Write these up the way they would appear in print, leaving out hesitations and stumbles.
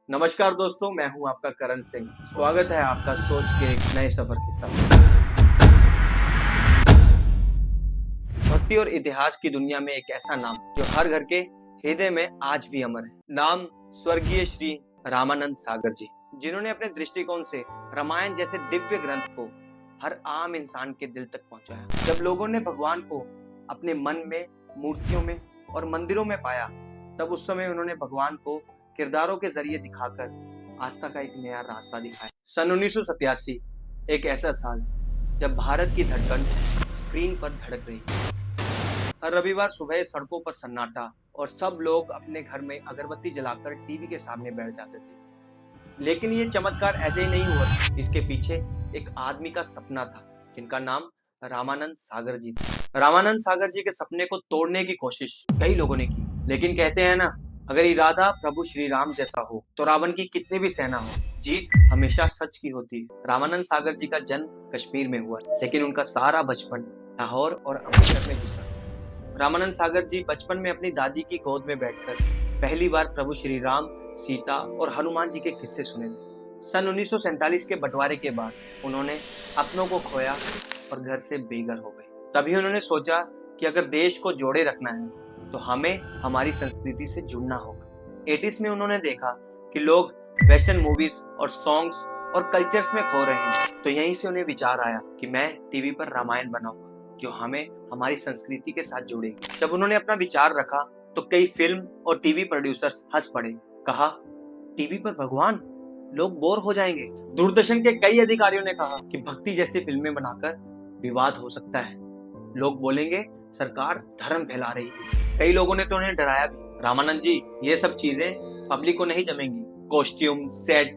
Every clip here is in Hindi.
नमस्कार दोस्तों, मैं हूं आपका करण सिंह। स्वागत है आपका सोच के एक नए सफर के साथ। भक्ति और इतिहास की दुनिया में एक ऐसा नाम जो हर घर के हृदय में आज भी अमर है। नाम स्वर्गीय श्री रामानंद सागर जी, जिन्होंने अपने दृष्टिकोण से रामायण जैसे दिव्य ग्रंथ को हर आम इंसान के दिल तक पहुंचाया। जब लोगों ने भगवान को अपने मन में, मूर्तियों में और मंदिरों में पाया, तब उस समय उन्होंने भगवान को किरदारों के जरिए दिखाकर आस्था का एक नया रास्ता दिखाया। सन 1987 एक ऐसा साल जब भारत की धड़कन स्क्रीन पर धड़क रही। हर रविवार सुबह सड़कों पर सन्नाटा और सब लोग अपने घर में अगरबत्ती जलाकर टीवी के सामने बैठ जाते थे। लेकिन ये चमत्कार ऐसे ही नहीं हुआ। इसके पीछे एक आदमी का सपना था, जिनका नाम रामानंद सागर जी था। रामानंद सागर जी के सपने को तोड़ने की कोशिश कई लोगों ने की, लेकिन कहते हैं ना, अगर इरादा प्रभु श्री राम जैसा हो तो रावण की कितनी भी सेना हो, जीत हमेशा सच की होती है। रामानंद सागर जी का जन्म कश्मीर में हुआ, लेकिन उनका सारा बचपन लाहौर और अमृतसर में गुजरा। रामानंद सागर जी बचपन में अपनी दादी की गोद में बैठकर पहली बार प्रभु श्री राम, सीता और हनुमान जी के किस्से सुने थे। सन 1947 के बंटवारे के बाद उन्होंने अपनों को खोया और घर से बेघर हो गए। तभी उन्होंने सोचा कि अगर देश को जोड़े रखना है तो हमें हमारी संस्कृति से जुड़ना होगा। 80s में उन्होंने देखा कि लोग वेस्टर्न मूवीज और सॉन्ग्स और कल्चर्स में खो रहे हैं, तो यहीं से उन्हें विचार आया कि मैं टीवी पर रामायण बनाऊंगा जो हमें हमारी संस्कृति के साथ जोड़ेगी। जब उन्होंने अपना विचार रखा तो कई फिल्म और टीवी प्रोड्यूसर्स हंस पड़े। कहा, टीवी पर भगवान, लोग बोर हो जाएंगे। दूरदर्शन के कई अधिकारियों ने कहा कि भक्ति जैसी फिल्में बनाकर विवाद हो सकता है, लोग बोलेंगे सरकार धर्म फैला रही है। कई लोगों ने तो उन्हें डराया भी। रामानंद जी, ये सब चीजें पब्लिक को नहीं जमेंगी। कॉस्ट्यूम, सेट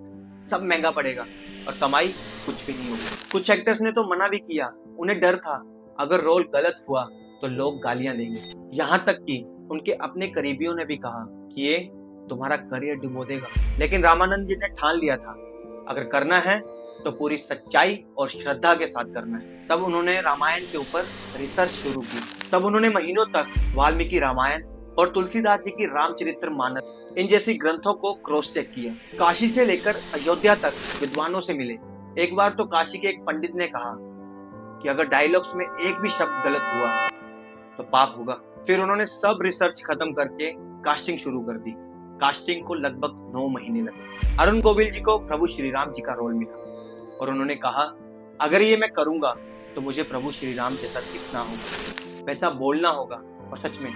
सब महंगा पड़ेगा और कमाई कुछ भी नहीं होगी। कुछ एक्टर्स ने तो मना भी किया, उन्हें डर था अगर रोल गलत हुआ तो लोग गालियां देंगे। यहाँ तक कि उनके अपने करीबियों ने भी कहा कि ये तुम्हारा करियर डुबो देगा। लेकिन रामानंद जी ने ठान लिया था, अगर करना है तो पूरी सच्चाई और श्रद्धा के साथ करना है। तब उन्होंने रामायण के ऊपर रिसर्च शुरू की। तब उन्होंने महीनों तक वाल्मीकि रामायण और तुलसीदास जी की रामचरितमानस इन जैसी ग्रंथों को क्रॉस चेक किया। काशी से लेकर अयोध्या तक विद्वानों से मिले। एक बार तो काशी के एक पंडित ने कहा कि अगर डायलॉग्स में एक भी शब्द गलत हुआ तो पाप होगा। फिर उन्होंने सब रिसर्च खत्म करके कास्टिंग शुरू कर दी। कास्टिंग को लगभग 9 महीने लगे। अरुण गोविल जी को प्रभु श्री राम जी का रोल मिला और उन्होंने कहा, अगर ये मैं करूंगा तो मुझे प्रभु श्री राम जैसा दिखना होगा, वैसा बोलना होगा। और सच में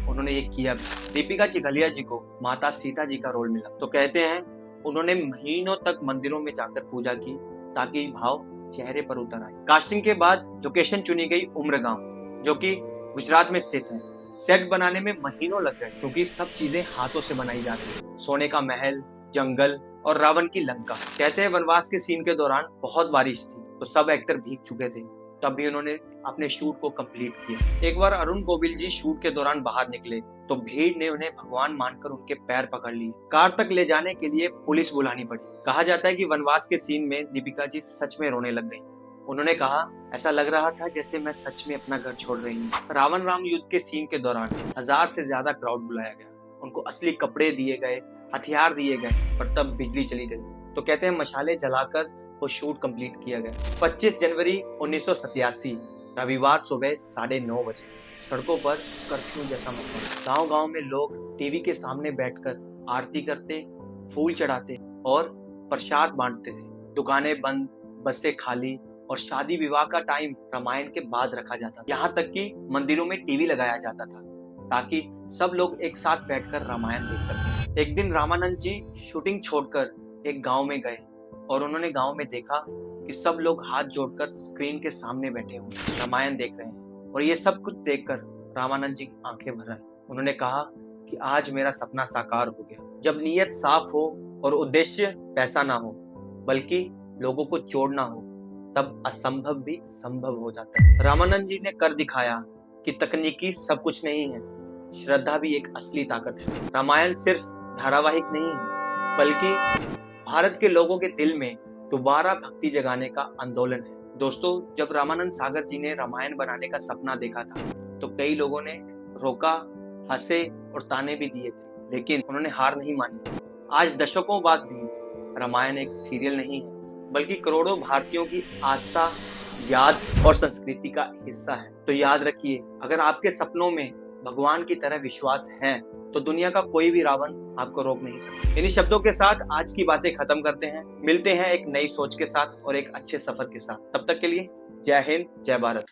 उन्होंने ये किया भी। दीपिका चिखलिया जी को माता सीता जी का रोल मिला तो कहते हैं उन्होंने महीनों तक मंदिरों में जाकर पूजा की ताकि भाव चेहरे पर उतर आए। कास्टिंग के बाद लोकेशन चुनी गई उम्रगांव, जो कि गुजरात में स्थित है। सेट बनाने में महीनों लग गए क्योंकि सब चीजें हाथों से बनाई जाती है। सोने का महल, जंगल और रावण की लंका। कहते हैं वनवास के सीन के दौरान बहुत बारिश थी तो सब एक्टर भीग चुके थे, तब भी उन्होंने अपने शूट को कंप्लीट किया। एक बार अरुण गोविल जी शूट के दौरान बाहर निकले तो भीड़ ने उन्हें भगवान मानकर उनके पैर पकड़ लिए। कार तक ले जाने के लिए पुलिस बुलानी पड़ी। कहा जाता है कि वनवास के सीन में दीपिका जी सच में रोने लग गई। उन्होंने कहा, ऐसा लग रहा था जैसे मैं सच में अपना घर छोड़ रही हूँ। रावण राम युद्ध के सीन के दौरान 1000 से ज्यादा क्राउड बुलाया गया। उनको असली कपड़े दिए गए, हथियार दिए गए, पर तब बिजली चली गई तो कहते हैं मशाले जलाकर वो शूट कंप्लीट किया गया। 25 जनवरी 1987 रविवार सुबह 9:30 बजे सड़कों पर कर्फ्यू जैसा माहौल। गांव-गांव में लोग टीवी के सामने बैठकर आरती करते, फूल चढ़ाते और प्रसाद बांटते थे। दुकानें बंद, बसें खाली और शादी विवाह का टाइम रामायण के बाद रखा जाता। यहाँ तक कि मंदिरों में टीवी लगाया जाता था ताकि सब लोग एक साथ बैठकर रामायण देख सकें। एक दिन रामानंद जी शूटिंग छोड़कर एक गांव में गए और उन्होंने गांव में देखा कि सब लोग हाथ जोड़कर स्क्रीन के सामने बैठे हुए रामायण देख रहे हैं। और ये सब कुछ देखकर रामानंद जी आंखें भर आए। उन्होंने कहा कि आज मेरा सपना साकार हो गया। जब नीयत साफ हो और उद्देश्य पैसा ना हो बल्कि लोगों को जोड़ना हो, तब असंभव भी संभव हो जाता है। रामानंद जी ने कर दिखाया कि तकनीकी सब कुछ नहीं है, श्रद्धा भी एक असली ताकत है। रामायण सिर्फ धारावाहिक नहीं है, बल्कि भारत के लोगों के दिल में दोबारा भक्ति जगाने का आंदोलन है। दोस्तों, जब रामानंद सागर जी ने रामायण बनाने का सपना देखा था तो कई लोगों ने रोका, हंसे और ताने भी दिए थे, लेकिन उन्होंने हार नहीं मानी। आज दशकों बाद भी रामायण एक सीरियल नहीं है, बल्कि करोड़ों भारतीयों की आस्था, याद और संस्कृति का हिस्सा है। तो याद रखिए, अगर आपके सपनों में भगवान की तरह विश्वास है, तो दुनिया का कोई भी रावण आपको रोक नहीं सकता। इन्हीं शब्दों के साथ आज की बातें खत्म करते हैं। मिलते हैं एक नई सोच के साथ और एक अच्छे सफर के साथ। तब तक के लिए जय हिंद, जय भारत।